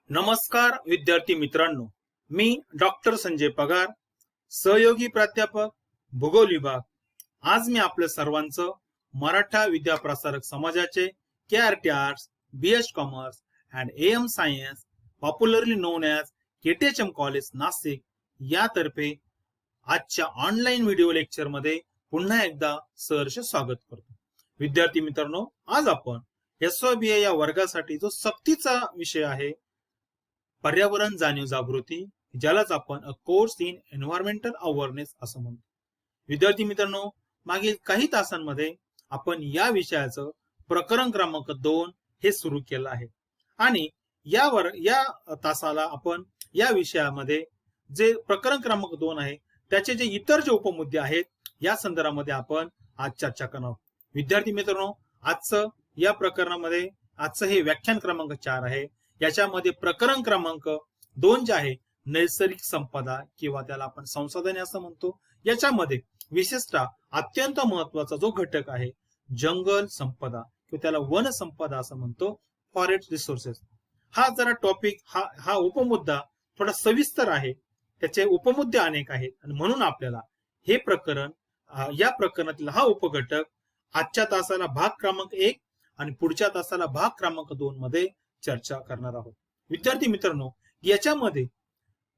नमस्कार विद्यार्थी मित्रांनो, मी डॉक्टर संजय पगार, सहयोगी प्राध्यापक भूगोल विभाग. आज मी आपल्या सर्वांचं मराठा विद्याप्रसारक समाजाचे KRT arts, BH commerce and AM science, popularly known as KTHM college Nashik यातर्फे आजच्या ऑनलाईन व्हिडिओ लेक्चर मध्ये पुन्हा एकदा सहर्ष स्वागत करतो. विद्यार्थी मित्रांनो, आज आपण SYBA या वर्गासाठी जो सक्तीचा विषय आहे पर्यावरण जाणीव जागृती, ज्यालाच आपण a course in environmental awareness असं म्हणतो. विद्यार्थी मित्रांनो, मागील काही तासांमध्ये आपण या विषयाचं प्रकरण क्रमांक 2 हे सुरू केलं आहे आणि या तासाला आपण या विषयामध्ये जे प्रकरण क्रमांक 2 आहे त्याचे जे इतर जे उपमुद्दे आहेत या संदर्भामध्ये आपण आज चर्चा करणार आहोत. विद्यार्थी मित्रांनो, या प्रकरणामध्ये आजचं हे व्याख्यान क्रमांक 4 आहे. याच्यामध्ये प्रकरण क्रमांक 2 जे आहे नैसर्गिक संपदा किंवा त्याला आपण संसाधने असं म्हणतो, याच्यामध्ये विशेषतः अत्यंत महत्वाचा जो घटक आहे जंगल संपदा किंवा त्याला वन संपदा असं म्हणतो, फॉरेस्ट रिसोर्सेस. हा जरा टॉपिक हा उपमुद्दा थोडा सविस्तर आहे, त्याचे उपमुद्दे अनेक आहेत आणि म्हणून आपल्याला हे प्रकरण या प्रकरणातील हा उपघटक आजच्या तासाला भाग क्रमांक 1 आणि पुढच्या तासाला भाग क्रमांक 2 मध्ये चर्चा करणार आहोत. विद्यार्थी मित्रांनो, याच्यामध्ये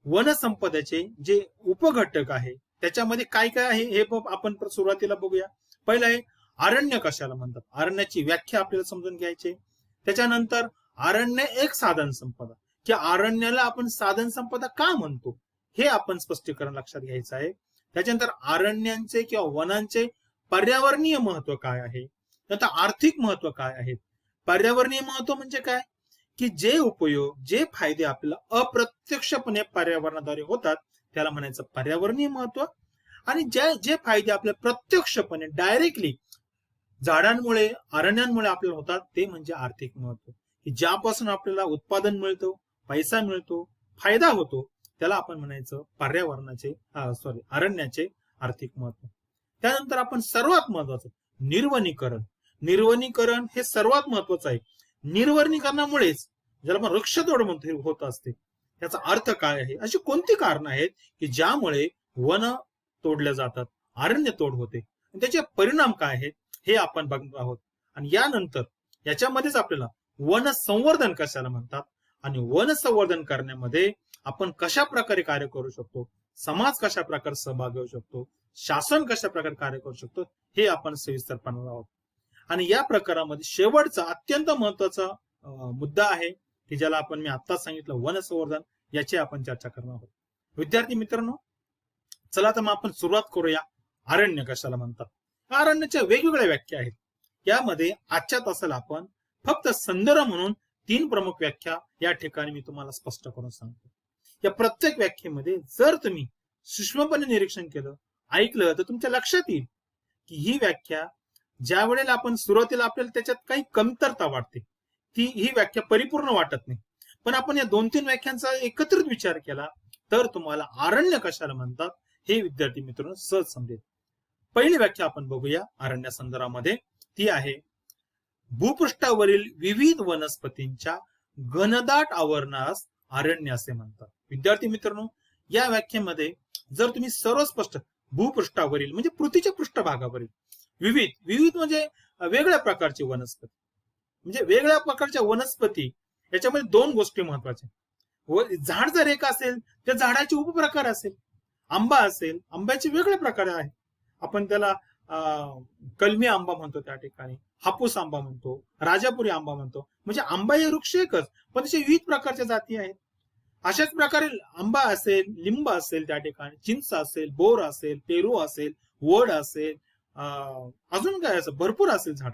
वनसंपदेचे जे उपघटक आहे त्याच्यामध्ये काय काय आहे हे आपण सुरुवातीला बघूया. पहिलं आहे अरण्य कशाला म्हणतात, अरण्याची व्याख्या आपल्याला समजून घ्यायची. त्याच्यानंतर अरण्य एक साधन संपदा की अरण्याला आपण साधन संपदा का म्हणतो हे आपण स्पष्टीकरण लक्षात घ्यायचं आहे. त्याच्यानंतर अरण्यांचे किंवा वनांचे पर्यावरणीय महत्व काय आहे, नंतर आर्थिक महत्व काय आहेत. पर्यावरणीय महत्व म्हणजे काय की जे उपयोग जे फायदे आपल्याला अप्रत्यक्षपणे पर्यावरणाद्वारे होतात त्याला म्हणायचं पर्यावरणीय महत्व, आणि जे फायदे आपल्याला प्रत्यक्षपणे डायरेक्टली झाडांमुळे अरण्यांमुळे आपल्याला होतात ते म्हणजे आर्थिक महत्व, की ज्यापासून आपल्याला उत्पादन मिळतो, पैसा मिळतो, फायदा होतो, त्याला आपण म्हणायचं पर्यावरणाचे अरण्याचे आर्थिक महत्व. त्यानंतर आपण सर्वात महत्वाचं निर्वनीकरण हे सर्वात महत्वाचं आहे. निर्वनीकरणामुळेच ज्याला आपण वृक्षतोड म्हणतो होत असते, त्याचा अर्थ काय आहे, अशी कोणती कारण आहेत की ज्यामुळे वन तोडल्या जातात, अरण्य तोड होते, त्याचे परिणाम काय आहेत हे आपण बघणार आहोत. आणि यानंतर याच्यामध्येच आपल्याला वन संवर्धन कशाला म्हणतात आणि वन संवर्धन करण्यामध्ये आपण कशा प्रकारे कार्य करू शकतो, समाज कशा प्रकारे सहभाग घेऊ शकतो, शासन कशा प्रकारे कार्य करू शकतो हे आपण सविस्तर पाहणार आहोत. आणि या प्रकारामध्ये शेवटचा अत्यंत महत्वाचा मुद्दा आहे की ज्याला आपण मी आत्ताच सांगितलं वन संवर्धन, याची आपण चर्चा करणार आहोत. विद्यार्थी मित्रांनो, चला तर मग आपण सुरुवात करूया. अरण्य कशाला म्हणतात. अरण्याच्या वेगवेगळ्या व्याख्या आहेत. यामध्ये आजच्या तासाला आपण फक्त संदर्भ म्हणून 3 प्रमुख व्याख्या या ठिकाणी मी तुम्हाला स्पष्ट करून सांगतो. या प्रत्येक व्याख्येमध्ये जर तुम्ही सूक्ष्मपणे निरीक्षण केलं, ऐकलं, तर तुमच्या लक्षात येईल की ही व्याख्या ज्या वेळेला आपण सुरुवातीला आपल्याला त्याच्यात काही कमतरता वाटते, ही व्याख्या परिपूर्ण वाटत नाही, पण आपण या 2-3 व्याख्यांचा एकत्रित विचार केला तर तुम्हाला अरण्य कशाला म्हणतात हे विद्यार्थी मित्रांनो सहज समजेल. पहिली व्याख्या आपण बघूया अरण्य संदर्भामध्ये, ती आहे भूपृष्ठावरील विविध वनस्पतींच्या घनदाट आवरणास अरण्य असे म्हणतात. विद्यार्थी मित्रांनो, या व्याख्येमध्ये जर तुम्ही सर्व स्पष्ट भूपृष्ठावरील म्हणजे पृथ्वीच्या पृष्ठभागावरील विविध म्हणजे वेगळ्या प्रकारचे वनस्पती, म्हणजे वेगळ्या प्रकारच्या वनस्पती, याच्यामध्ये 2 गोष्टी महत्वाच्या. झाड जर एक असेल त्या झाडाचे उपप्रकार असेल, आंबा असेल, आंब्याचे वेगळे प्रकार आहेत. आपण त्याला कलमी आंबा म्हणतो, त्या ठिकाणी हापूस आंबा म्हणतो, राजापुरी आंबा म्हणतो. म्हणजे आंबा हे वृक्ष एकच पण त्याचे विविध प्रकारच्या जाती आहेत. अशाच प्रकारे आंबा असेल, लिंब असेल, त्या ठिकाणी चिंच असेल, बोर असेल, पेरू असेल, वड असेल, अजून काय असं भरपूर असेल झाड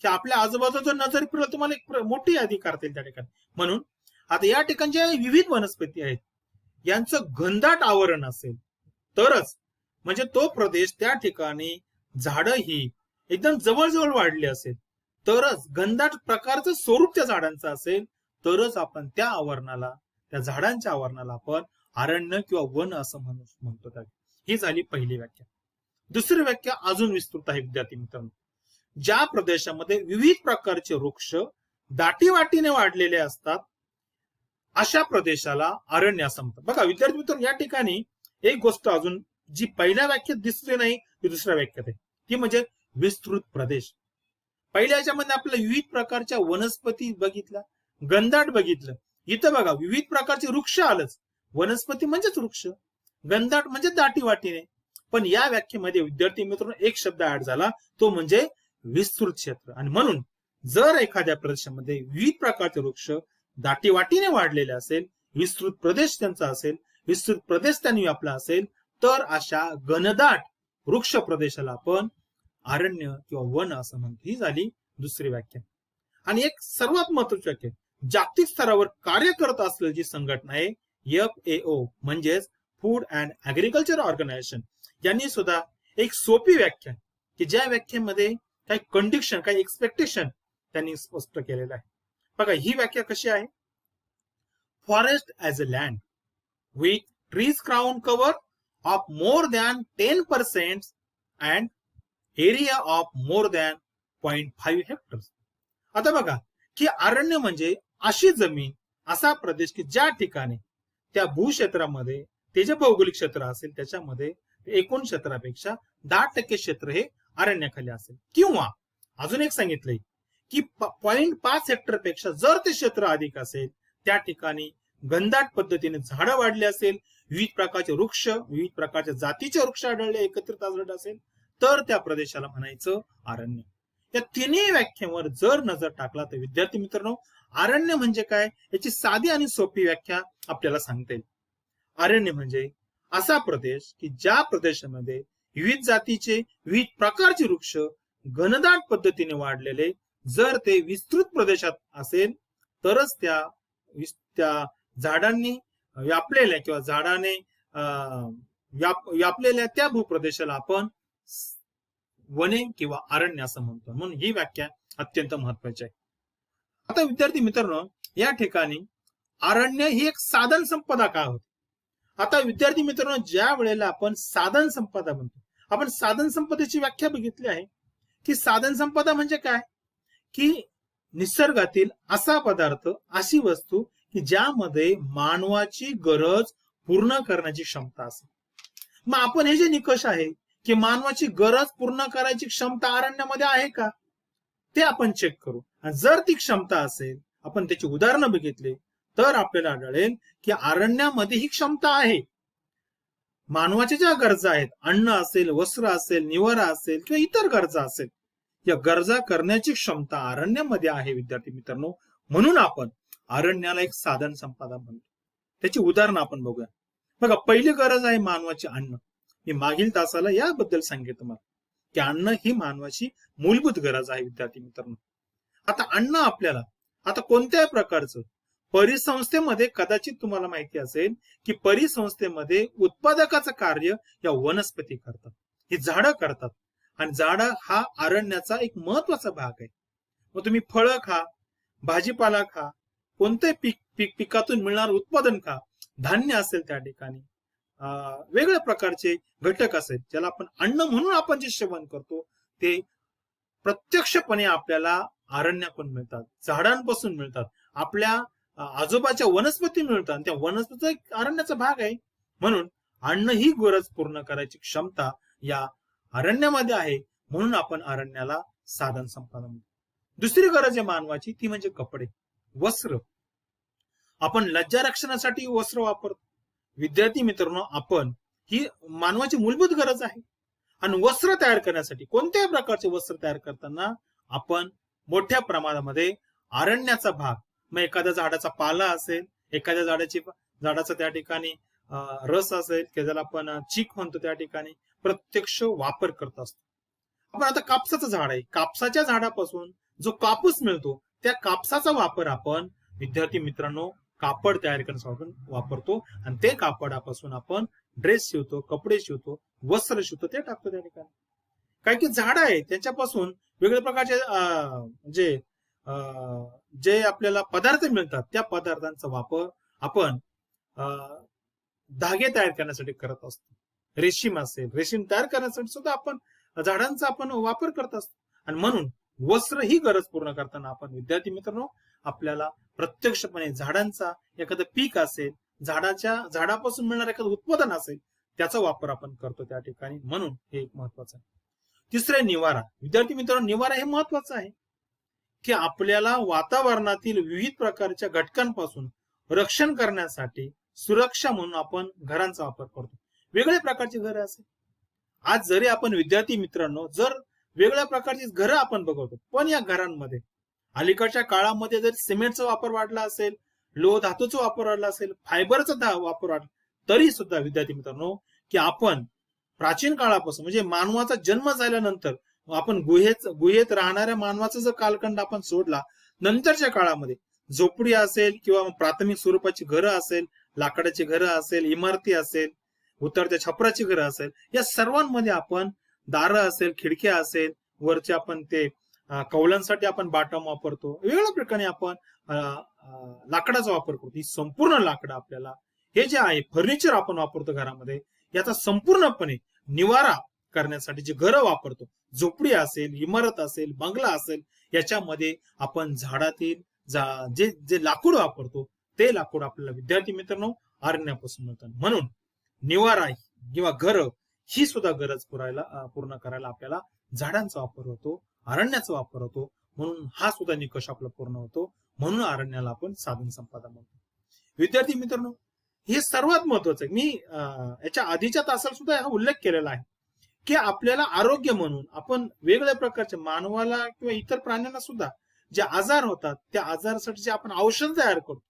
की आपल्या आजूबाजूचा नजर फिरला तुम्हाला एक मोठी यादी करता येईल त्या ठिकाणी. म्हणून आता या ठिकाणी जे विविध वनस्पती आहेत यांचं घनदाट आवरण असेल तरच, म्हणजे तो प्रदेश त्या ठिकाणी झाडं ही एकदम जवळजवळ वाढली असेल तरच, घनदाट प्रकारचं स्वरूप त्या झाडांचं असेल तरच आपण त्या आवरणाला, त्या झाडांच्या आवरणाला आपण अरण्य किंवा वन असं म्हणतो. ही झाली पहिली व्याख्या. दुसरी व्याख्या अजून विस्तृत आहे विद्यार्थी मित्रांनो. ज्या प्रदेशामध्ये विविध प्रकारचे वृक्ष दाटीवाटीने वाढलेले असतात अशा प्रदेशाला अरण्य असं म्हणतात. बघा विद्यार्थी मित्रांनो, या ठिकाणी एक गोष्ट अजून जी पहिल्या वाक्यात दिसली नाही ती दुसऱ्या वाक्यात आहे, ती म्हणजे विस्तृत प्रदेश. पहिल्या याच्यामध्ये आपल्याला विविध प्रकारच्या वनस्पती बघितल्या, घनदाट बघितलं. इथं बघा विविध प्रकारचे वृक्ष आलंच, वनस्पती म्हणजेच वृक्ष, घनदाट म्हणजे दाटी वाटीने. पण या व्याख्येमध्ये विद्यार्थी मित्रांनो एक शब्द ऍड झाला, तो म्हणजे विस्तृत क्षेत्र. आणि म्हणून जर एखाद्या प्रदेशामध्ये विविध प्रकारचे वृक्ष दाटी वाटीने वाढलेले असेल, विस्तृत प्रदेश त्यांचा असेल, विस्तृत प्रदेश त्यांनी व्यापला असेल, तर अशा घनदाट वृक्ष प्रदेशाला आपण अरण्य किंवा वन असं म्हणतो. ही झाली दुसरी व्याख्या. आणि एक सर्वात महत्वाची व्याख्या, जागतिक स्तरावर कार्य करत असलेली जी संघटना आहे FAO म्हणजेच फूड अँड ऍग्रिकल्चर ऑर्गनायझेशन, यांनी सुद्धा एक सोपी व्याख्या, की ज्या व्याख्येमध्ये काही कंडिशन, काही एक्सपेक्टेशन त्यांनी स्पष्ट केलेलं आहे. बघा ही व्याख्या कशी आहे, forest as a land with trees crown cover of more than 10% and area of more than 0.5 hectares. आता बघा की अरण्य म्हणजे अशी जमीन, असा प्रदेश की ज्या ठिकाणी त्या भूक्षेत्रामध्ये ते जे भौगोलिक क्षेत्र असेल त्याच्यामध्ये एकूण क्षेत्रापेक्षा 10% क्षेत्र हे अरण्याखाली असेल. किंवा अजून एक सांगितलंय की 0.5 हेक्टर पेक्षा जर ते क्षेत्र अधिक असेल, त्या ठिकाणी घनदाट पद्धतीने झाडं वाढली असेल, विविध प्रकारचे वृक्ष, विविध प्रकारच्या जातीचे वृक्ष आढळले, एकत्रित आढळले असेल, तर त्या प्रदेशाला म्हणायचं अरण्य. या तिन्ही व्याख्येवर जर नजर टाकला तर विद्यार्थी मित्रांनो, अरण्य म्हणजे काय याची साधी आणि सोपी व्याख्या आपल्याला सांगता येईल. अरण्य म्हणजे असा प्रदेश की ज्या प्रदेशामध्ये विविध जातीचे, विविध प्रकारचे वृक्ष घनदाट पद्धतीने वाढलेले, जर ते विस्तृत प्रदेशात असेल तरच त्या झाडांनी व्यापलेल्या किंवा झाडाने व्यापलेल्या त्या भूप्रदेशाला आपण वने किंवा अरण्य असं म्हणतो. म्हणून ही व्याख्या अत्यंत महत्वाची आहे. आता विद्यार्थी मित्रांनो, या ठिकाणी अरण्य ही एक साधन संपदा का होती. आता विद्यार्थी मित्रांनो, ज्या वेळेला आपण साधन संपदा म्हणतो, आपण साधन संपदेची व्याख्या बघितली आहे की साधन संपदा म्हणजे काय, की निसर्गातील असा पदार्थ, अशी वस्तू की ज्यामध्ये मानवाची गरज पूर्ण करण्याची क्षमता असेल. मग आपण हे जे निकष आहे की मानवाची गरज पूर्ण करायची क्षमता अरण्यामध्ये आहे का, ते आपण चेक करू. आणि जर ती क्षमता असेल, आपण त्याची उदाहरणं बघितले, तर आपल्याला आढळेल की अरण्यामध्ये ही क्षमता आहे. मानवाच्या ज्या गरजा आहेत, अन्न असेल, वस्त्र असेल, निवारा असेल किंवा इतर गरजा असेल, या गरजा करण्याची क्षमता अरण्यामध्ये आहे विद्यार्थी मित्रांनो. म्हणून आपण अरण्याला एक साधन संपदा म्हणतो. त्याची उदाहरणं आपण बघूया. बघा, पहिली गरज आहे मानवाची अन्न. मी मागील तासाला याबद्दल सांगितलं तुम्हाला की अन्न ही मानवाची मूलभूत गरज आहे विद्यार्थी मित्रांनो. आता अन्न आपल्याला आता कोणत्याही प्रकारचं परिसंस्थेमध्ये, कदाचित तुम्हाला माहिती असेल की परिसंस्थेमध्ये उत्पादकाचं कार्य या वनस्पती करतात, ही झाडं करतात. आणि झाडं हा अरण्याचा एक महत्वाचा भाग आहे. मग तुम्ही फळं खा, भाजीपाला खा, कोणत्याही पिकातून मिळणारं उत्पादन खा, धान्य असेल त्या ठिकाणी, वेगवेगळ्या प्रकारचे घटक असेल, ज्याला आपण अन्न म्हणून आपण जे सेवन करतो, ते प्रत्यक्षपणे आपल्याला अरण्यातून मिळतात, झाडांपासून मिळतात, आपल्या आजोबाच्या वनस्पती मिळतात. त्या वनस्पतीचा एक अरण्याचा भाग आहे. म्हणून अन्न ही गरज पूर्ण करायची क्षमता या अरण्यामध्ये आहे. म्हणून आपण अरण्याला साधन संपदा म्हणतो. दुसरी गरज आहे मानवाची, ती म्हणजे कपडे, वस्त्र. आपण लज्जा रक्षणासाठी वस्त्र वापरतो. विद्यार्थी मित्रांनो, आपण ही मानवाची मूलभूत गरज आहे. आणि वस्त्र तयार करण्यासाठी, कोणत्याही प्रकारचे वस्त्र तयार करताना आपण मोठ्या प्रमाणामध्ये अरण्याचा भाग, मग एखाद्या झाडाचा पाला असेल, एखाद्या झाडाचा त्या ठिकाणी रस असेल, ज्याला आपण चीक म्हणतो, त्या ठिकाणी प्रत्यक्ष वापर करत असतो. आपण आता कापसाचं झाड आहे, कापसाच्या झाडापासून जो कापूस मिळतो, त्या कापसाचा वापर आपण विद्यार्थी मित्रांनो कापड तयार करण्यासाठी वापरतो. आणि ते कापडापासून आपण ड्रेस शिवतो, कपडे शिवतो, वस्त्र शिवतो, ते टाकतो त्या ठिकाणी. काही की झाड आहे, त्यांच्यापासून वेगवेगळ्या प्रकारचे जे आपल्याला पदार्थ मिळतात, त्या पदार्थांचा वापर आपण धागे तयार करण्यासाठी करत असतो. रेशीम असेल, रेशीम तयार करण्यासाठी सुद्धा आपण झाडांचा आपण वापर करत असतो. आणि म्हणून वस्त्र ही गरज पूर्ण करताना आपण विद्यार्थी मित्रांनो आपल्याला प्रत्यक्षपणे झाडांचा एखादं पीक असेल, झाडापासून मिळणारं एखादं उत्पादन असेल, त्याचा वापर आपण करतो त्या ठिकाणी, म्हणून हे एक महत्वाचं आहे. तिसरं आहे निवारा. विद्यार्थी मित्रांनो, निवारा हे महत्वाचं आहे की आपल्याला वातावरणातील विविध प्रकारच्या घटकांपासून रक्षण करण्यासाठी सुरक्षा म्हणून आपण घरांचा वापर करतो. वेगवेगळ्या प्रकारची घरं असेल. आज जरी आपण विद्यार्थी मित्रांनो जर वेगवेगळ्या प्रकारची घरं आपण बघतो, पण या घरांमध्ये अलीकडच्या काळामध्ये जर सिमेंटचा वापर वाढला असेल, लोह धातूचा वापर वाढला असेल, फायबरचा वापर वाढला, तरी सुद्धा विद्यार्थी मित्रांनो की आपण प्राचीन काळापासून म्हणजे मानवाचा जन्म झाल्यानंतर आपण गुहेत राहणाऱ्या मानवाचा जर कालखंड आपण सोडला, नंतरच्या काळामध्ये झोपडी असेल किंवा प्राथमिक स्वरूपाची घरं असेल, लाकडाची घरं असेल, इमारती असेल, उतरत्या छपराची घरं असेल, या सर्वांमध्ये आपण दारं असेल, खिडक्या असेल, वरचे आपण ते कौलांसाठी आपण बाटम वापरतो, वेगवेगळ्या प्रकारे आपण लाकडाचा वापर करतो. ही संपूर्ण लाकडं आपल्याला हे जे आहे फर्निचर आपण वापरतो घरामध्ये, याचा संपूर्णपणे निवारा करण्यासाठी जे घरं वापरतो, झोपडी असेल, इमारत असेल, बंगला असेल, याच्यामध्ये आपण झाडातील जे लाकूड वापरतो ते लाकूड आपल्याला विद्यार्थी मित्रांनो अरण्यापासून मिळतात. म्हणून निवारा किंवा घर ही सुद्धा गरज पूर्ण करायला आपल्याला झाडांचा वापर होतो, अरण्याचा वापर होतो. म्हणून हा सुद्धा निकष आपला पूर्ण होतो. म्हणून अरण्याला आपण साधन संपदा म्हणतो. विद्यार्थी मित्रांनो, हे सर्वात महत्वाचं आहे. मी याच्या आधीच्या तासाला सुद्धा हा उल्लेख केलेला आहे की आपल्याला आरोग्य म्हणून आपण वेगवेगळ्या प्रकारच्या मानवाला किंवा इतर प्राण्यांना सुद्धा जे आजार होतात, त्या आजारासाठी जे आपण औषध तयार करतो,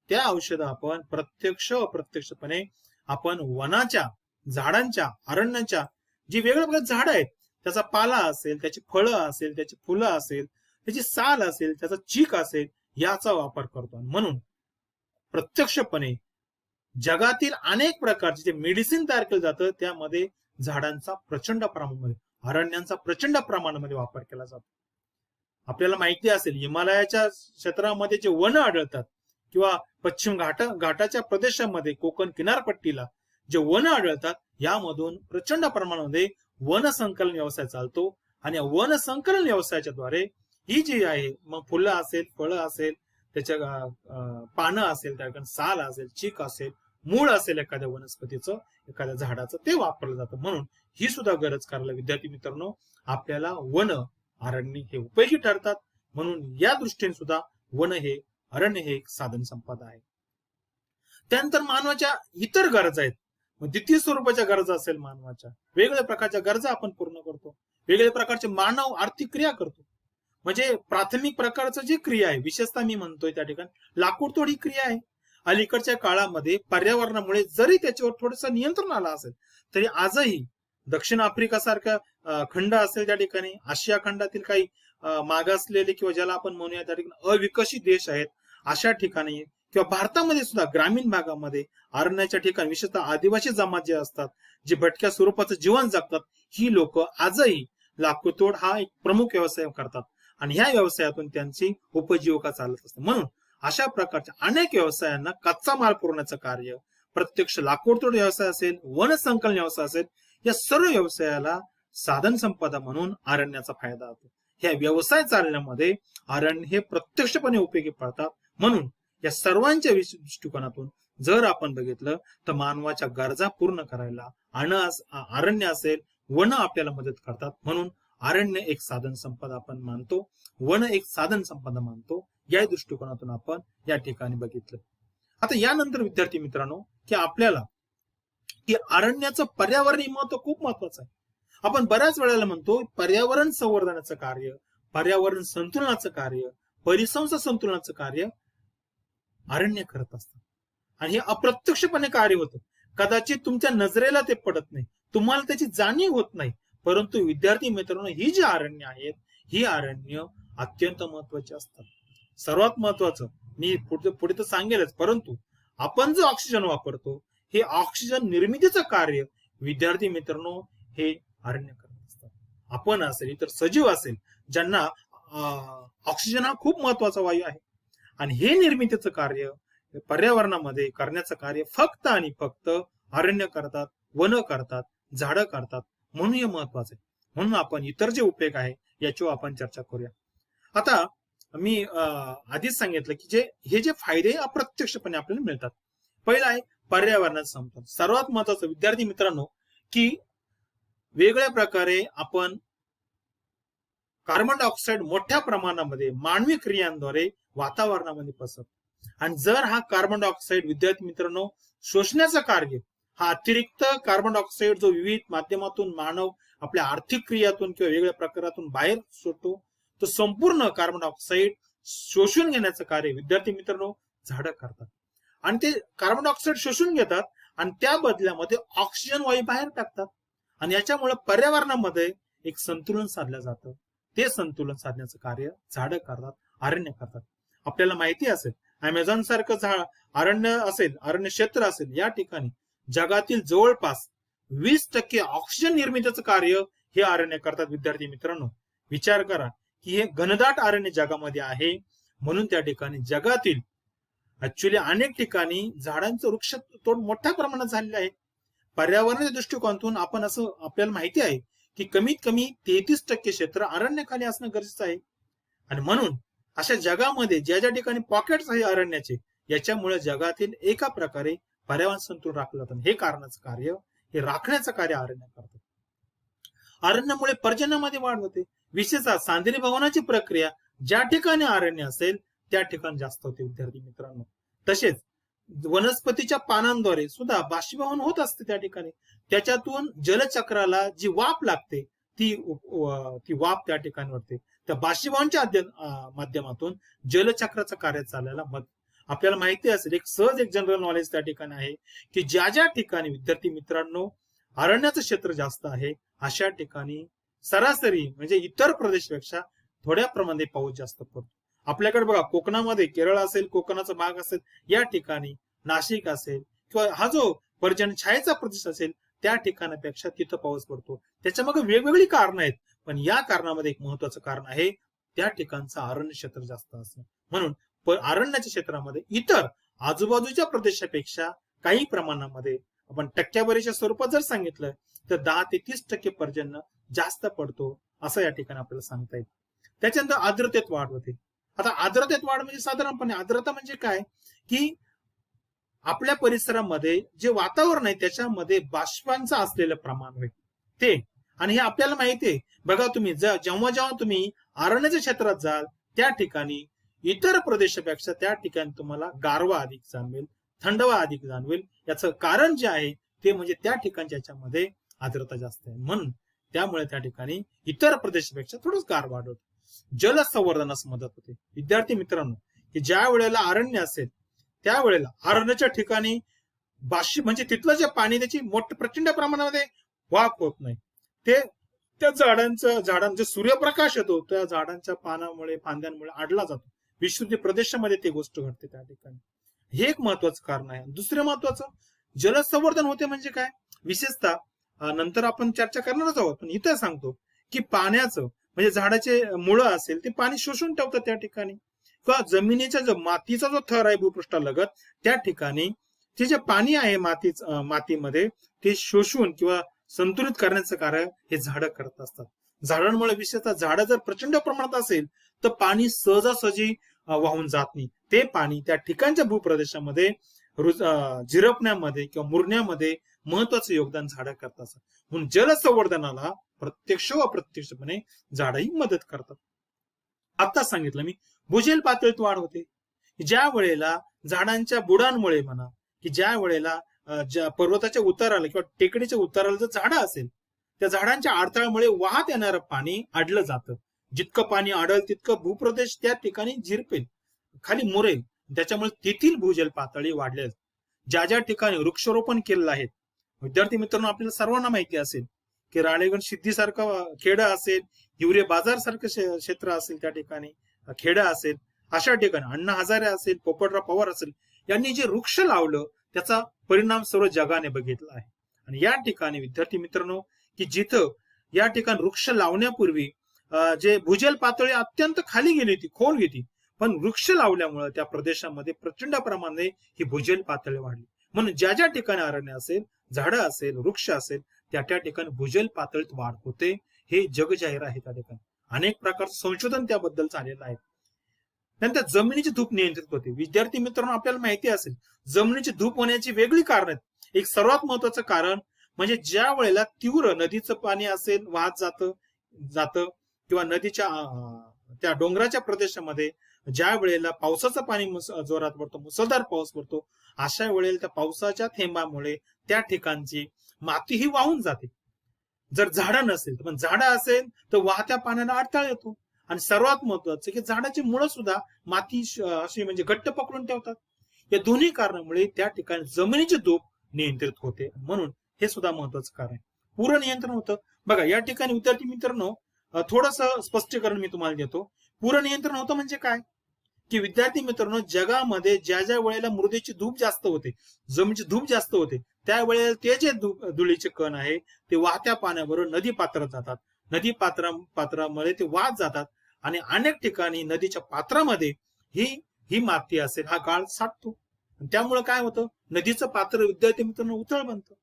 त्या औषध आपण प्रत्यक्ष अप्रत्यक्षपणे आपण वनाच्या, झाडांच्या, अरण्याच्या जी वेगवेगळ्या प्रकारची झाड आहेत, त्याचा पाला असेल, त्याची फळं असेल, त्याची फुलं असेल, त्याची साल असेल, त्याचा चीक असेल, याचा वापर करतो. म्हणून प्रत्यक्षपणे जगातील अनेक प्रकारचे जे मेडिसिन तयार केलं जातं, त्यामध्ये झाडांचा प्रचंड प्रमाणामध्ये, अरण्यांचा प्रचंड प्रमाणामध्ये वापर केला जातो. आपल्याला माहिती असेल, हिमालयाच्या क्षेत्रामध्ये जे वन आढळतात किंवा पश्चिम घाटाच्या प्रदेशामध्ये कोकण किनारपट्टीला जे वन आढळतात, यामधून प्रचंड प्रमाणामध्ये वन संकलन व्यवसाय चालतो. आणि या वन संकलन व्यवसायाच्या द्वारे ही जी आहे, मग फुलं असेल, फळं असेल, त्याच्या पानं असेल, त्या साल असेल, चीक असेल, मूळ असेल एखाद्या वनस्पतीचं, एखाद्या झाडाचं, ते वापरलं जातं. म्हणून ही सुद्धा गरज करायला विद्यार्थी मित्रांनो आपल्याला वन, अरण्य हे उपयोगी ठरतात. म्हणून या दृष्टीने सुद्धा वन हे, अरण्य हे एक साधन संपदा आहे. त्यानंतर मानवाच्या इतर गरजा आहेत. द्वितीय स्वरूपाच्या गरजा असेल मानवाच्या, वेगवेगळ्या प्रकारच्या गरजा आपण पूर्ण करतो. वेगवेगळ्या प्रकारचे मानव आर्थिक क्रिया करतो. म्हणजे प्राथमिक प्रकारचं जे क्रिया आहे, विशेषतः मी म्हणतोय त्या ठिकाणी लाकूड तोड ही क्रिया आहे. अलीकडच्या काळामध्ये पर्यावरणामुळे जरी त्याच्यावर थोडंसं नियंत्रण आलं असेल, तरी आजही दक्षिण आफ्रिका सारखा खंड असेल, त्या ठिकाणी आशिया खंडातील काही मागासलेले किंवा ज्याला आपण म्हणूया त्या ठिकाणी अविकसित देश आहेत, अशा ठिकाणी किंवा भारतामध्ये सुद्धा ग्रामीण भागामध्ये अरण्याच्या ठिकाणी विशेषतः आदिवासी जमात जे असतात, जे भटक्या स्वरूपाचं जीवन जगतात, ही लोक आजही लाकूडतोड हा एक प्रमुख व्यवसाय करतात आणि ह्या व्यवसायातून त्यांची उपजीविका चालत असते. म्हणून अशा प्रकारच्या अनेक व्यवसायांना कच्चा माल पुरवण्याचं कार्य, प्रत्यक्ष लाकूडतोड व्यवसाय असेल, वन संकलन व्यवसाय असेल, या सर्व व्यवसायाला साधन संपदा म्हणून अरण्याचा फायदा होतो. ह्या व्यवसाय चालण्यामध्ये अरण्य हे प्रत्यक्षपणे उपयोगी पडतात. म्हणून या सर्वांच्या दृष्टिकोनातून जर आपण बघितलं तर मानवाच्या गरजा पूर्ण करायला अरण्य असेल, वन आपल्याला मदत करतात. म्हणून अरण्य एक साधन संपदा आपण मानतो, वन एक साधन संपदा मानतो. या दृष्टिकोनातून आपण या ठिकाणी बघितलं. आता यानंतर विद्यार्थी मित्रांनो की आपल्याला की अरण्याचं पर्यावरणीय महत्व खूप महत्वाचं आहे. आपण बऱ्याच वेळेला म्हणतो पर्यावरण संवर्धनाचं कार्य, पर्यावरण संतुलनाचं कार्य, परिसंस्था संतुलनाचं कार्य अरण्य करत असतात आणि हे अप्रत्यक्षपणे कार्य होतं. कदाचित तुमच्या नजरेला ते पडत नाही, तुम्हाला त्याची जाणीव होत नाही, परंतु विद्यार्थी मित्रांनो ही जी अरण्य आहेत, ही अरण्य अत्यंत महत्वाची असतात. सर्वात महत्वाचं मी पुढे तर सांगेलच, परंतु आपण जो ऑक्सिजन वापरतो, हे ऑक्सिजन निर्मितीचं कार्य विद्यार्थी मित्रांनो हे अरण्य करत असतात. आपण असेल, इतर सजीव असेल, ज्यांना ऑक्सिजन हा खूप महत्वाचा वायू आहे आणि हे निर्मितीचं कार्य पर्यावरणामध्ये करण्याचं कार्य फक्त आणि फक्त अरण्य करतात, वन करतात, झाडं करतात. म्हणून हे महत्वाचं आहे. म्हणून आपण इतर जे उपयोग आहे याच्यावर आपण चर्चा करूया. आता मी आधीच सांगितलं की हे जे फायदे अप्रत्यक्षपणे आपल्याला मिळतात. पहिला आहे पर्यावरणाचा समतोल. सर्वात महत्वाचं विद्यार्थी मित्रांनो, की वेगळ्या प्रकारे आपण कार्बन डायऑक्साईड मोठ्या प्रमाणामध्ये मानवी क्रियांद्वारे वातावरणामध्ये पसरतो. आणि जर हा कार्बन डायऑक्साईड विद्यार्थी मित्रांनो शोषण्याचं कार्य, हा अतिरिक्त कार्बन डायऑक्साईड जो विविध माध्यमातून मानव आपल्या आर्थिक क्रियातून किंवा वेगळ्या प्रकारातून बाहेर सोडतो, तो संपूर्ण कार्बन डायऑक्साईड शोषून घेण्याचं कार्य विद्यार्थी मित्रांनो झाडं करतात. आणि ते कार्बन डायऑक्साईड शोषून घेतात आणि त्या बदल्यामध्ये ऑक्सिजन वायू बाहेर टाकतात. आणि याच्यामुळे पर्यावरणामध्ये एक संतुलन साधलं जातं. ते संतुलन साधण्याचं कार्य झाडं करतात, अरण्य करतात. आपल्याला माहिती असेल अमेझॉन सारखं अरण्य क्षेत्र असेल, या ठिकाणी जगातील जवळपास 20% ऑक्सिजन निर्मितीचं कार्य हे अरण्य करतात. विद्यार्थी मित्रांनो, विचार करा की हे घनदाट अरण्य जगामध्ये आहे, म्हणून त्या ठिकाणी जगातील ऍक्च्युली अनेक ठिकाणी झाडांचं वृक्ष तोड मोठ्या प्रमाणात झालेलं आहे. पर्यावरणाच्या दृष्टिकोनातून आपण असं आपल्याला माहिती आहे की कमीत कमी 33% क्षेत्र अरण्याखाली असणं गरजेचं आहे. आणि म्हणून अशा जगामध्ये ज्या ज्या ठिकाणी पॉकेट्स आहे अरण्याचे, याच्यामुळे जगातील एका प्रकारे पर्यावरण संतुलन राखलं जातं. हे कारणाचं कार्य, हे राखण्याचं कार्य अरण्य करतात. अरण्यामुळे पर्जन्यामध्ये वाढ होते. विशेषतः सांद्रीभवनाची प्रक्रिया ज्या ठिकाणी अरण्य असेल त्या ठिकाणी जास्त होते विद्यार्थी मित्रांनो. तसेच वनस्पतीच्या पानांद्वारे सुद्धा बाष्पीभवन होत असते त्या ठिकाणी. त्याच्यातून जलचक्राला जी वाफ लागते ती वाफ त्या ठिकाणी वाढते. त्या बाष्पीभवनाच्या माध्यमातून जलचक्राचं कार्य चालायला आपल्याला माहिती असेल, एक जनरल नॉलेज त्या ठिकाणी आहे की ज्या ज्या ठिकाणी विद्यार्थी मित्रांनो अरण्याचं क्षेत्र जास्त आहे, अशा ठिकाणी सरासरी म्हणजे इतर प्रदेशापेक्षा थोड्या प्रमाणात पाऊस जास्त पडतो. आपल्याकडे बघा कोकणामध्ये, केरळ असेल, कोकणाचा भाग असेल, या ठिकाणी नाशिक असेल किंवा हा जो पर्जन्य छायेचा प्रदेश असेल त्या ठिकाणापेक्षा तिथं पाऊस पडतो. त्याच्या मागे वेगवेगळी कारणं आहेत, पण या कारणामध्ये एक महत्वाचं कारण आहे त्या ठिकाणचं अरण्य क्षेत्र जास्त असणं. म्हणून अरण्याच्या क्षेत्रामध्ये इतर आजूबाजूच्या प्रदेशापेक्षा काही प्रमाणामध्ये आपण टक्केवारीच्या स्वरूपात जर सांगितलं तर 10 ते 30% पर्जन्य जास्त पडतो असं या ठिकाणी आपल्याला सांगता येईल. त्याच्यानंतर आर्द्रतेत वाढ होते. आता आर्द्रतेत वाढ म्हणजे साधारणपणे आर्द्रता म्हणजे काय की आपल्या परिसरामध्ये जे वातावरण आहे त्याच्यामध्ये बाष्पांचं असलेलं प्रमाण होईल ते. आणि हे आपल्याला माहिती आहे. बघा तुम्ही जेव्हा जेव्हा तुम्ही अरण्याच्या क्षेत्रात जाल त्या ठिकाणी इतर प्रदेशापेक्षा त्या ठिकाणी तुम्हाला गारवा अधिक जाणवेल, थंडवा अधिक जाणवेल. याचं कारण जे आहे ते म्हणजे त्या ठिकाणच्या याच्यामध्ये आर्द्रता जास्त आहे, म्हणून त्यामुळे त्या ठिकाणी इतर प्रदेशापेक्षा थोडंच गारवा वाढतो. जलसंवर्धनास मदत होते. विद्यार्थी मित्रांनो, की ज्या वेळेला अरण्य असेल त्यावेळेला अरण्याच्या ठिकाणी म्हणजे तिथलं जे पाणी त्याची प्रचंड प्रमाणामध्ये वाफ होत नाही. ते त्या झाडांचा सूर्यप्रकाश येतो त्या झाडांच्या पानामुळे, फांद्यांमुळे अडला जातो. विस्तृत प्रदेशामध्ये ती गोष्ट घडते त्या ठिकाणी. हे एक महत्वाचं कारण आहे. दुसरं महत्वाचं जलसंवर्धन होते म्हणजे काय, विशेषतः नंतर आपण चर्चा करणारच आहोत, पण इथं सांगतो की पाण्याचं म्हणजे झाडाचे मुळं असेल ते पाणी शोषून ठेवतात त्या ठिकाणी, किंवा जमिनीचा जो मातीचा जो थर आहे भूपृष्ठालगत त्या ठिकाणी ते जे पाणी आहे मातीमध्ये ते शोषून किंवा संतुलित करण्याचं कार्य हे झाडं करत असतात. झाडांमुळे विशेषतः झाडं जर प्रचंड प्रमाणात असेल तर पाणी सहजासहजी वाहून जात नाही. ते पाणी त्या ठिकाणच्या भूप्रदेशामध्ये झिरपण्यामध्ये किंवा मुरण्यामध्ये महत्वाचं योगदान झाडं करत असतात. म्हणून जलसंवर्धनाला प्रत्यक्ष व अप्रत्यक्षपणे झाडंही मदत करतात. आता सांगितलं मी भूजल पातळीत वाढ होते. ज्या वेळेला झाडांच्या बुडांमुळे म्हणा की ज्या वेळेला पर्वताच्या उताराला किंवा टेकडीच्या उताराला जर झाडं असेल त्या झाडांच्या अडथळ्यामुळे वाहत येणारं पाणी अडलं जातं. जितकं पाणी अडल तितकं भूप्रदेश त्या ठिकाणी झिरपेल, खाली मुरेल. त्याच्यामुळे तेथील भूजल पातळी वाढलेल. ज्या ज्या ठिकाणी वृक्षारोपण केलेलं आहे, विद्यार्थी मित्रांनो आपल्याला सर्वांना माहिती असेल की राळेगण सिद्धीसारखं खेडं असेल, हिवरे बाजार सारखं क्षेत्र असेल, त्या ठिकाणी खेडं असेल, अशा ठिकाणी अण्णा हजारे असेल, पोपटराव पवार असेल, यांनी जे वृक्ष लावलं त्याचा परिणाम सर्व जगाने बघितला आहे. आणि या ठिकाणी विद्यार्थी मित्रांनो की जिथं या ठिकाणी वृक्ष लावण्यापूर्वी जे भूजल पातळी अत्यंत खाली गेली होती, खोल गेली, पण वृक्ष लावल्यामुळे त्या प्रदेशामध्ये प्रचंड प्रमाणाने ही भूजल पातळी वाढली. म्हणून ज्या ज्या ठिकाणी अरण्य असेल, झाडं असेल, वृक्ष असेल त्या त्या ठिकाणी भूजल पातळीत वाढ होते. हे जग जाहीर आहे. त्या ठिकाणी अनेक प्रकारचं संशोधन त्याबद्दल झालेलं आहे. नंतर जमिनीची धूप नियंत्रित होते. विद्यार्थी मित्रांनो, आपल्याला माहिती असेल जमिनीची धूप होण्याची वेगळी कारण आहेत. एक सर्वात महत्वाचं कारण म्हणजे ज्या वेळेला तीव्र नदीचं पाणी असेल वाहत जातं किंवा नदीच्या त्या डोंगराच्या प्रदेशामध्ये ज्या वेळेला पावसाचं पाणी जोरात पडतो, मुसळधार पाऊस पडतो, अशा वेळेला त्या पावसाच्या थेंबामुळे त्या ठिकाणची माती ही वाहून जाते. जर झाडं नसेल, पण झाडं असेल तर वाहत्या पाण्याला अडथळा येतो. आणि सर्वात महत्वाचं की झाडाची मुळं सुद्धा माती अशी म्हणजे घट्ट पकडून ठेवतात. या दोन्ही कारणामुळे त्या ठिकाणी जमिनीची धूप नियंत्रित होते. म्हणून हे सुद्धा महत्वाचं कारण आहे. पूर नियंत्रण होतं. बघा या ठिकाणी विद्यार्थी मित्रांनो, थोडस स्पष्टीकरण मी तुम्हाला देतो. पूर नियंत्रण होतं म्हणजे काय, की विद्यार्थी मित्रांनो, जगामध्ये ज्या ज्या वेळेला मृदेची धूप जास्त होते, जमिनीची धूप जास्त होते, त्यावेळेला ते जे धुळीचे कण आहे ते वाहत्या पाण्याबरोबर नदी पात्रात जातात. नदी पात्रामुळे ते वाहत जातात आणि अनेक ठिकाणी नदीच्या पात्रामध्ये ही माती असेल, हा गाळ साठतो. त्यामुळे काय होतं, नदीचं पात्र विद्यार्थी मित्रांनो उथळ बनतं.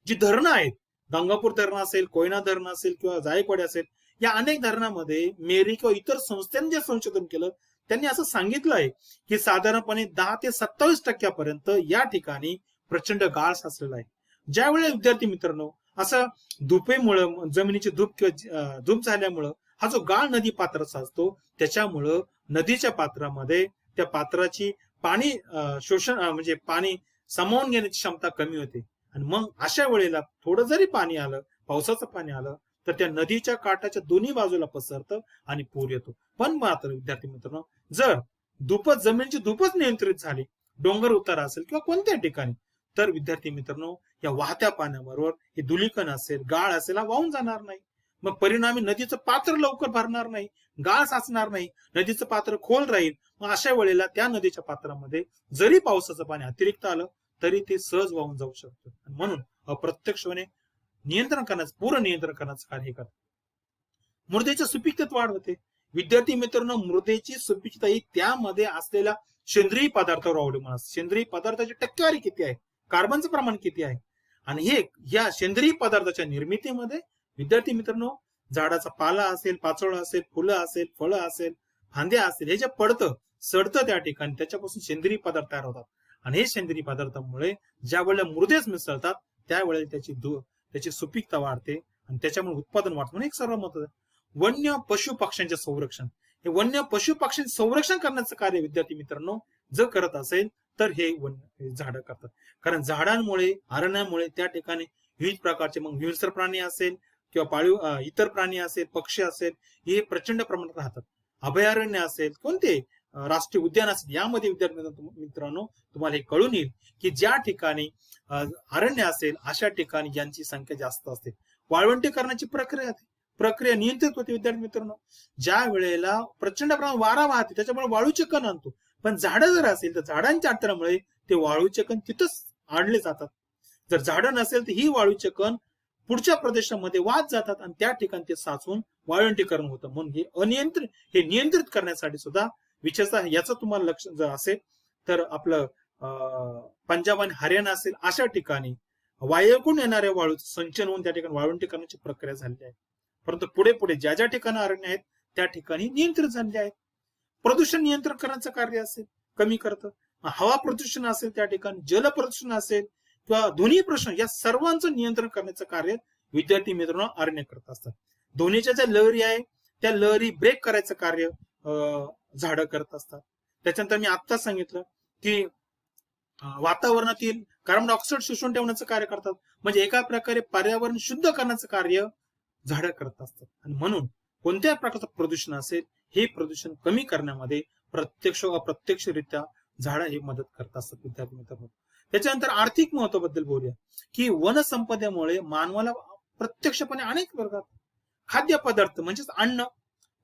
जी धरणं आहेत, गंगापूर धरण असेल, कोयना धरण असेल किंवा जायकवाडी असेल, या अनेक धरणामध्ये मेरी किंवा इतर संस्थांनी जे संशोधन केलं त्यांनी असं सांगितलं आहे की साधारणपणे 10 ते 27% या ठिकाणी प्रचंड गाळ साचलेला आहे. ज्यावेळी विद्यार्थी मित्रांनो असं धुपेमुळे, जमिनीची धूप झाल्यामुळं हा जो गाळ नदी पात्रात साचतो, त्याच्यामुळं नदीच्या पात्रामध्ये त्या पात्राची पाणी शोषण म्हणजे पाणी सामावून घेण्याची क्षमता कमी होते. आणि मग अशा वेळेला थोडं जरी पाणी आलं, पावसाचं पाणी आलं, तर त्या नदीच्या काठाच्या दोन्ही बाजूला पसरतं आणि पूर येतो. पण मात्र विद्यार्थी मित्रांनो, जर जमिनीची धूपच नियंत्रित झाली, डोंगर उतार असेल किंवा कोणत्या ठिकाणी, तर विद्यार्थी मित्रांनो या वाहत्या पाण्याबरोबर हे धुलीकण असेल, गाळ असेल, हा वाहून जाणार नाही. मग परिणामी नदीचं पात्र लवकर भरणार नाही, गाळ साचणार नाही, नदीचं पात्र खोल राहील. मग अशा वेळेला त्या नदीच्या पात्रामध्ये जरी पावसाचं पाणी अतिरिक्त आलं तरी ते सहज वाहून जाऊ शकतं. म्हणून अप्रत्यक्षपणे नियंत्रण करण्याचं, पूर नियंत्रण करण्याचं कार्य करतात. मृदेच्या सुपीकतेत वाढ होते. विद्यार्थी मित्रांनो, मृदेची सुपीकता ही त्यामध्ये असलेल्या सेंद्रिय पदार्थावर अवलंबून असते. सेंद्रिय पदार्थाची टक्केवारी किती आहे, कार्बनचं प्रमाण किती आहे, आणि या सेंद्रिय पदार्थाच्या निर्मितीमध्ये विद्यार्थी मित्रांनो, झाडाचा पाला असेल, पाचोळा असेल, फुलं असेल, फळं असेल, फांद्या असेल, हे जे पडतं सडतं त्या ठिकाणी, त्याच्यापासून सेंद्रिय पदार्थ तयार होतात. आणि हे सेंद्रिय पदार्थामुळे ज्या वेळेला मृदेच मिसळतात त्यावेळेला त्याची सुपीकता वाढते आणि त्याच्यामुळे उत्पादन वाढतं. म्हणून एक सर्व महत्वाचं वन्य पशु पक्ष्यांचे संरक्षण. हे वन्य पशु पक्ष्यांचे संरक्षण करण्याचं कार्य विद्यार्थी मित्रांनो जर करत असेल तर हे झाडं करतात. कारण झाडांमुळे, अरण्यामुळे त्या ठिकाणी विविध प्रकारचे मग हिंस्र प्राणी असेल किंवा पाळीव इतर प्राणी असेल, पक्षी असेल, हे प्रचंड प्रमाणात राहतात. अभयारण्य असेल, कोणते राष्ट्रीय उद्यान असेल, यामध्ये विद्यार्थी मित्रांनो तुम्हाला हे कळून येईल की ज्या ठिकाणी अरण्य असेल अशा ठिकाणी यांची संख्या जास्त असते. वाळवंटीकरणाची प्रक्रिया नियंत्रित होते. विद्यार्थी मित्रांनो, ज्या वेळेला प्रचंड प्रमाणात वारा वाहते त्याच्यामुळे वाळूचे कण आणतो, पण झाडं जर असेल तर झाडांच्या अडथळ्यामुळे ते वाळूचे कण तिथंच आणले जातात. जर झाडं नसेल तर ही वाळूचे कण पुढच्या प्रदेशामध्ये वाहत जातात आणि त्या ठिकाणी ते साचून वाळवंटीकरण होतं. म्हणून हे नियंत्रित करण्यासाठी सुद्धा विशेषतः याचं तुम्हाला लक्ष जर असेल तर आपलं पंजाब आणि हरियाणा असेल अशा ठिकाणी वायूकडून येणाऱ्या वाळूचं संचन होऊन त्या ठिकाणी वाळवंटीकरणाची प्रक्रिया झालेली आहे. परंतु पुढे ज्या ज्या ठिकाणी अरण्य आहेत त्या ठिकाणी नियंत्रित झालेले आहेत. प्रदूषण नियंत्रण करण्याचं कार्य असेल कमी करतं. हवा प्रदूषण असेल त्या ठिकाणी, जल प्रदूषण असेल किंवा ध्वनी प्रदूषण, या सर्वांचं नियंत्रण करण्याचं कार्य विद्यार्थी मित्रांनो अरण्य करत असतात. ध्वनीच्या ज्या लहरी आहे त्या लहरी ब्रेक करायचं कार्य झाडं करत असतात. त्याच्यानंतर मी आत्ताच सांगितलं की वातावरणातील कार्बन डायऑक्साईड शोषून ठेवण्याचं कार्य करतात. म्हणजे एका प्रकारे पर्यावरण शुद्ध करण्याचं कार्य झाडं करत असतात. आणि म्हणून कोणत्या प्रकारचं प्रदूषण असेल हे प्रदूषण कमी करण्यामध्ये प्रत्यक्ष अप्रत्यक्षरित्या झाडं हे मदत करत असतात. विद्यार्थी मित्रांनो, त्याच्यानंतर आर्थिक महत्वाबद्दल बोलूया की वनसंपदेमुळे मानवाला प्रत्यक्षपणे अनेक वर्गात खाद्यपदार्थ म्हणजेच अन्न,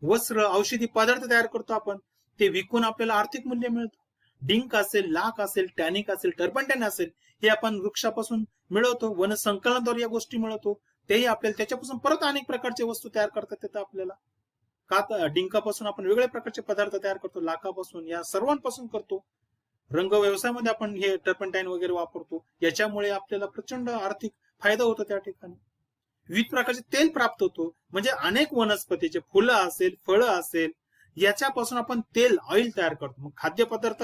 वस्त्र, औषधी पदार्थ तयार करतो आपण. ते विकून आपल्याला आर्थिक मूल्य मिळतं. डिंक असेल, लाख असेल, टॅनिक असेल, टर्पंटाइन असेल, हे आपण वृक्षापासून मिळवतो. वनसंकलनाद्वारे या गोष्टी मिळवतो. तेही आपल्याला त्याच्यापासून परत अनेक प्रकारचे वस्तू तयार करतात येतं आपल्याला. का डिंकापासून आपण वेगवेगळ्या प्रकारचे पदार्थ तयार करतो, लाखापासून, या सर्वांपासून करतो. रंग व्यवसायामध्ये आपण हे टर्पंटाइन वगैरे वापरतो. याच्यामुळे आपल्याला प्रचंड आर्थिक फायदा होतो. त्या ठिकाणी विविध प्रकारचे तेल प्राप्त होतो. म्हणजे अनेक वनस्पतीचे फुलं असेल, फळं असेल, याच्यापासून आपण तेल ऑइल तयार करतो. मग खाद्यपदार्थ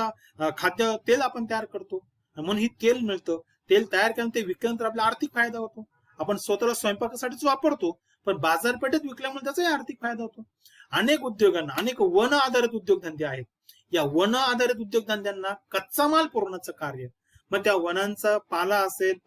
खाद्य तेल आपण तयार करतो, म्हणून ही तेल मिळतं. तेल तयार केल्यानंतर ते विकल्यानंतर आपला आर्थिक फायदा होतो. आपण स्वतःला स्वयंपाकासाठीच वापरतो, पण बाजारपेठेत विकल्यामुळे त्याचाही आर्थिक फायदा होतो. अनेक उद्योगांना, अनेक वन आधारित उद्योगधंदे आहेत. या वन आधारित उद्योगधंद्यांना कच्चा माल पुरवण्याचं कार्य, मग त्या वनांचा पाला असेल,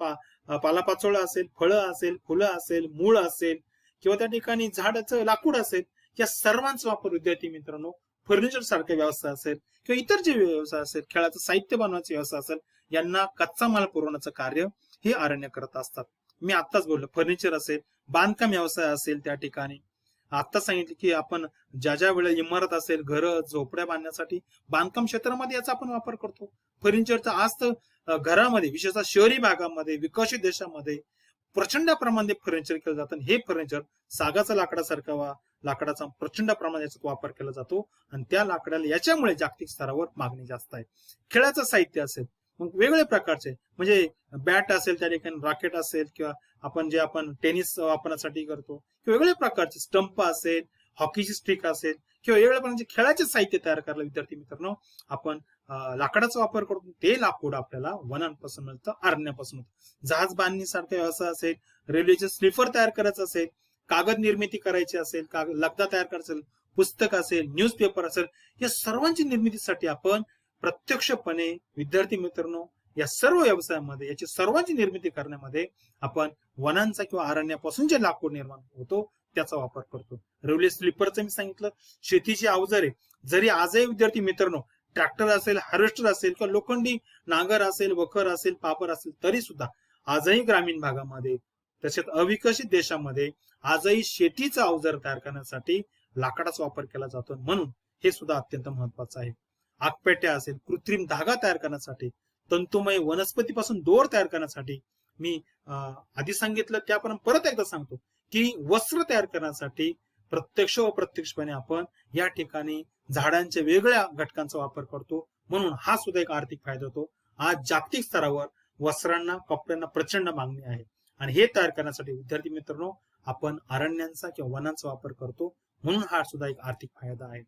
पालापाचोळा असेल, फळं असेल, फुलं असेल, मूळ असेल, किंवा त्या ठिकाणी झाडाचं लाकूड असेल, या सर्वांचा वापर विद्यार्थी मित्रांनो फर्निचर सारखे व्यवसाय असेल किंवा इतर जे व्यवसाय असेल, खेळाचं साहित्य बनवण्याचे व्यवसाय असेल, यांना कच्चा माल पुरवण्याचं कार्य हे अरण्य करत असतात. मी आत्ताच बोललो, फर्निचर असेल, बांधकाम व्यवसाय असेल, त्या ठिकाणी आता सांगितलं की आपण ज्या वेळेला इमारत असेल, घरं झोपड्या बांधण्यासाठी बांधकाम क्षेत्रामध्ये याचा आपण वापर करतो. फर्निचरचा आज तर घरामध्ये, विशेषतः शहरी भागामध्ये, विकसित देशामध्ये प्रचंड प्रमाणात फर्निचर केलं जातं. हे फर्निचर सागाचा लाकडासारखा लाकडाचा प्रचंड प्रमाणात याचा वापर केला जातो आणि त्या लाकडाला याच्यामुळे जागतिक स्तरावर मागणी जास्त आहे. खेळाचं साहित्य असेल, मग वेगवेगळ्या प्रकारचे, म्हणजे बॅट असेल, त्या ठिकाणी रॅकेट असेल, किंवा आपण टेनिस वापरण्यासाठी करतो, किंवा वेगवेगळ्या प्रकारचे स्टंप असेल, हॉकीची स्टिक असेल, किंवा वेगवेगळ्या प्रकारचे खेळाचे साहित्य तयार करायला विद्यार्थी मित्रांनो आपण लाकडाचा वापर करतो. ते लाकूड आपल्याला वनांपासून मिळतं, अरण्यापासून. जहाज बांधणीसारखे व्यवसाय असेल, रेल्वेचे स्लीपर तयार करायचं असेल, कागद निर्मिती करायची असेल, लगदा तयार करायचं असेल, पुस्तक असेल, न्यूजपेपर असेल, या सर्वांची निर्मितीसाठी आपण प्रत्यक्षपणे विद्यार्थी मित्रांनो या सर्व व्यवसायामध्ये याची सर्वांची निर्मिती करण्यामध्ये आपण वनांचा किंवा अरण्यापासून जे लाकूड निर्माण होतो त्याचा वापर करतो. रेल्वे स्लीपरचं मी सांगितलं. शेतीची अवजारे, जरी आजही विद्यार्थी मित्रांनो ट्रॅक्टर असेल, हार्वेस्टर असेल, किंवा लोखंडी नांगर असेल, वखर असेल, पापर असेल, तरी सुद्धा आजही ग्रामीण भागामध्ये, तसेच अविकसित देशामध्ये आजही शेतीचा अवजार तयार करण्यासाठी लाकडाचा वापर केला जातो. म्हणून हे सुद्धा अत्यंत महत्वाचं आहे. आगपेट्या असेल, कृत्रिम धागा तयार करण्यासाठी, तंतुमय वनस्पतीपासून दोर तयार करण्यासाठी, मी आधी सांगितलं त्याप्रमाणे परत एकदा सांगतो की वस्त्र तयार करण्यासाठी प्रत्यक्ष व अप्रत्यक्षपणे आपण या ठिकाणी झाडांच्या वेगळ्या घटकांचा वापर करतो. म्हणून हा सुद्धा एक आर्थिक फायदा होतो. आज जागतिक स्तरावर वस्त्रांना, कपड्यांना प्रचंड मागणी आहे आणि हे तयार करण्यासाठी विद्यार्थी मित्रांनो आपण अरण्यांचा किंवा वनांचा वापर करतो. म्हणून हा सुद्धा एक आर्थिक फायदा आहे.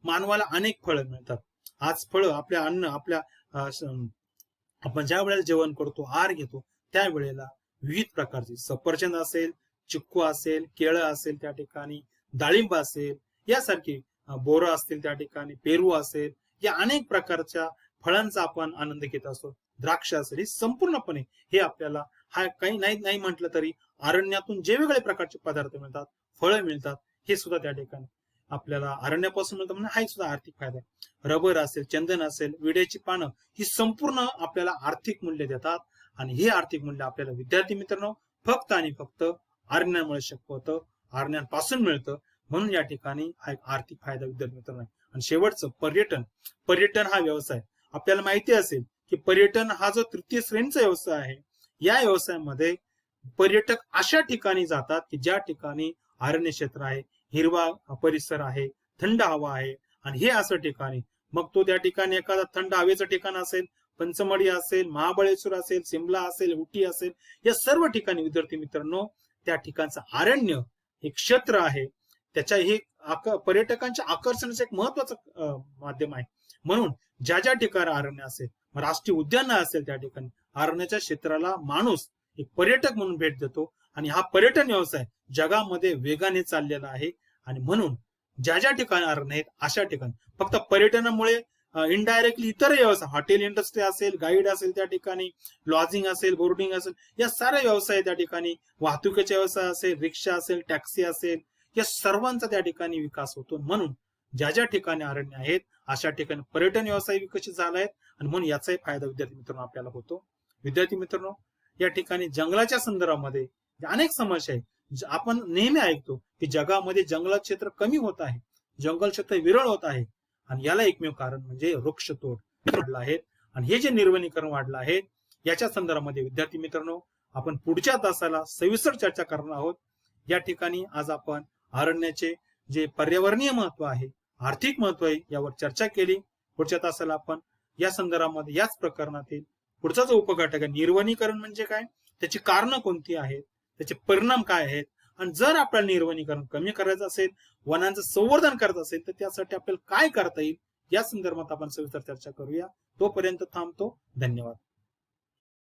मानवाला अनेक फळं मिळतात. आज फळं आपल्या अन्न, आपल्या आपण ज्या वेळेला जेवण करतो, आहार घेतो, त्यावेळेला विविध प्रकारचे सफरचंद असेल, चिक्कू असेल, केळं असेल, त्या ठिकाणी डाळिंब असेल, यासारखी बोरं असतील, त्या ठिकाणी पेरू असेल, या अनेक प्रकारच्या फळांचा आपण आनंद घेत असतो. द्राक्ष असेल, हे संपूर्णपणे हे आपल्याला हा काही नाही म्हटलं तरी अरण्यातून जे वेगवेगळे प्रकारचे पदार्थ मिळतात, फळं मिळतात, हे सुद्धा त्या ठिकाणी आपल्याला अरण्यापासून मिळतं. म्हणजे हा सुद्धा आर्थिक फायदा आहे. रबर असेल, चंदन असेल, विड्याची पानं, ही संपूर्ण आपल्याला आर्थिक मूल्य देतात आणि हे आर्थिक मूल्य आपल्याला विद्यार्थी मित्रांनो फक्त आणि फक्त अरण्यामुळे शक्य होतं, अरण्यांपासून मिळतं. म्हणून या ठिकाणी हा एक आर्थिक फायदा विद्यार्थी मित्रांनो आहे. आणि शेवटचं पर्यटन हा व्यवसाय आपल्याला माहिती असेल की पर्यटन हा जो तृतीय श्रेणीचा व्यवसाय आहे, या व्यवसायामध्ये पर्यटक अशा ठिकाणी जातात की ज्या ठिकाणी अरण्य क्षेत्र आहे, हिरवा परिसर आहे, थंड हवा आहे. आणि हे असं ठिकाणी, मग तो त्या ठिकाणी एखादा थंड हवेचं ठिकाण असेल, पंचमढी असेल, महाबळेश्वर असेल, शिमला असेल, उटी असेल, या सर्व ठिकाणी विद्यार्थी मित्रांनो त्या ठिकाणचं अरण्य हे क्षेत्र आहे, त्याच्या हे पर्यटकांच्या आकर्षणाचं एक महत्वाचं माध्यम आहे. म्हणून ज्या ठिकाणी अरण्य असेल, राष्ट्रीय उद्यान असेल, त्या ठिकाणी अरण्याच्या क्षेत्राला माणूस एक पर्यटक म्हणून भेट देतो आणि हा पर्यटन व्यवसाय जगामध्ये वेगाने चाललेला आहे. आणि म्हणून ज्या ठिकाणी अरण्य आहेत अशा ठिकाणी फक्त पर्यटनामुळे इनडायरेक्टली इतर व्यवसाय, हॉटेल इंडस्ट्री असेल, गाईड असेल, त्या ठिकाणी लॉजिंग असेल, बोर्डिंग असेल, या साऱ्या व्यवसाय त्या ठिकाणी, वाहतुकीचे व्यवसाय असेल, रिक्षा असेल, टॅक्सी असेल, या सर्वांचा त्या ठिकाणी विकास होतो. म्हणून ज्या ठिकाणी अरण्य आहेत अशा ठिकाणी पर्यटन व्यवसाय विकसित झाला आहे आणि म्हणून याचाही फायदा विद्यार्थी मित्रांनो आपल्याला होतो. विद्यार्थी मित्रांनो या ठिकाणी जंगलाच्या संदर्भामध्ये अनेक समस्या आहेत. आपण नेहमी ऐकतो की जगामध्ये जंगल क्षेत्र कमी होत आहे, जंगल क्षेत्र विरळ होत आहे आणि याला एकमेव कारण म्हणजे वृक्षतोड वाढलं आहे. आणि हे जे निर्वनीकरण वाढलं आहे याच्या संदर्भामध्ये विद्यार्थी मित्रांनो आपण पुढच्या तासाला सविस्तर चर्चा करणार आहोत. या ठिकाणी आज आपण अरण्याचे जे पर्यावरणीय महत्व आहे, आर्थिक महत्व आहे, यावर चर्चा केली. पुढच्या तासाला आपण या संदर्भामध्ये याच प्रकरणातील पुढचा जो उपघटक आहे, निर्वनीकरण म्हणजे काय, त्याची कारणं कोणती आहेत, त्याचे परिणाम काय आहेत, आणि जर आपल्याला निर्वनीकरण कमी करायचं असेल, वनांचं संवर्धन करायचं असेल, तर त्यासाठी आपल्याला काय करता येईल या संदर्भात आपण सविस्तर चर्चा करूया. तोपर्यंत थांबतो. धन्यवाद.